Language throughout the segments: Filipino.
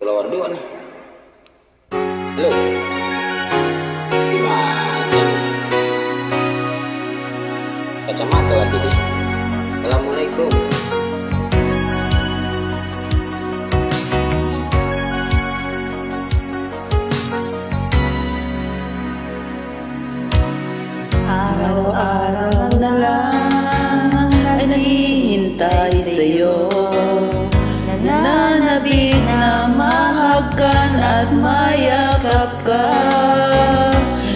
Keluar dua nih. Halo. Gimana? Kacamata lagi nih. Assalamualaikum. Araw-araw na lang ay naghihintay sa'yo, nananabik na mahagkan at mayakap ka.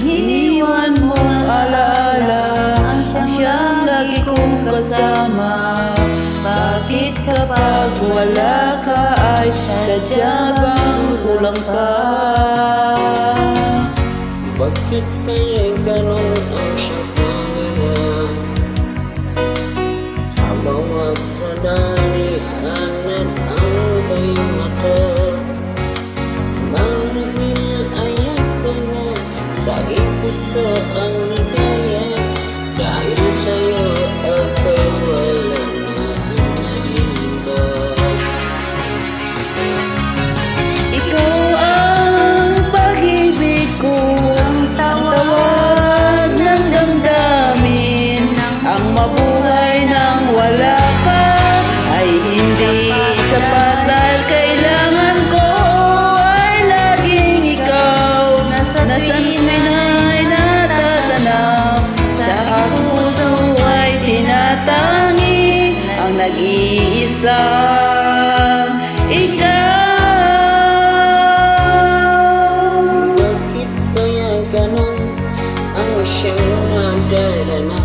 Iniwan mong alaala ang siyang lagi kong kasama. Bakit kapag wala ka ay sadya bang kulang ka? Bakit kaya ganon ang siyang sa bawat sadalihan at ang may mata? Marahil ayak ka na sa puso ang ligaya, dahil sa'yo ako'y wala na iba. Ikaw ang pag-ibig ko, ang tawag ng damdamin. Ang mabuhay nang wala ka ay hindi sapat, dahil kailangan ko ay laging ikaw. Nasaan ay natatanaw, sa puso ay tinatangi ang nag-iisang ikaw. Bakit kaya ganon ang siyang nadarana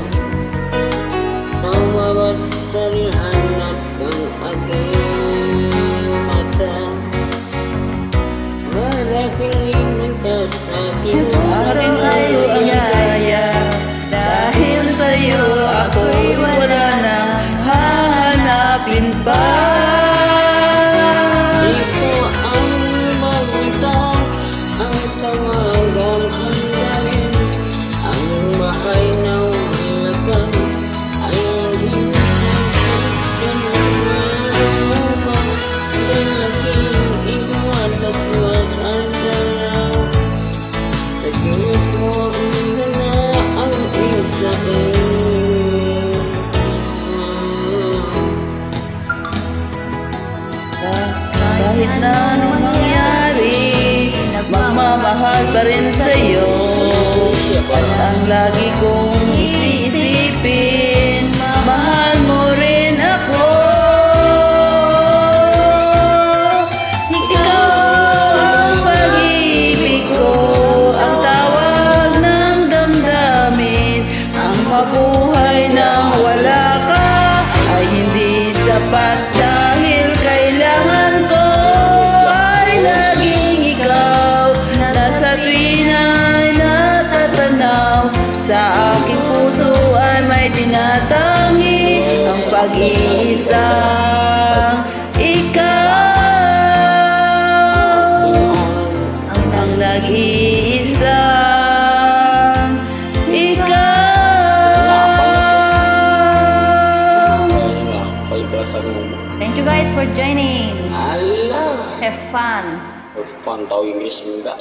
sa bawat sarihan at ang aking mata? Marahil nagkasakit Sa aking puso ang kaya, dahil sa'yo ako'y wala nang hahanapin pa. ikaw ang magbitaw, ang tawagang handarin, ang mahal na walagan ay hinasakit mo ba? Laging iwan at walang galaw, sa Diyos mo na ang isain. Kahit na anong mangyari, magmamahal pa rin sa'yo. At ang lagi kong iisipin, mahal mo rin ako. Ikaw ang pag-ibig ko, ang tawag ng damdamin. Ang mabuhay nang wala ka ay hindi sapat, dahil kailangan ko ay laging ikaw. Nasa tuwin ay natatanaw, sa aking puso ay may tinatangi ang pag-iisang ikaw. Ang nag-iisang ikaw. Thank you guys for joining. Alah, Have fun. pantau Inggris enggak.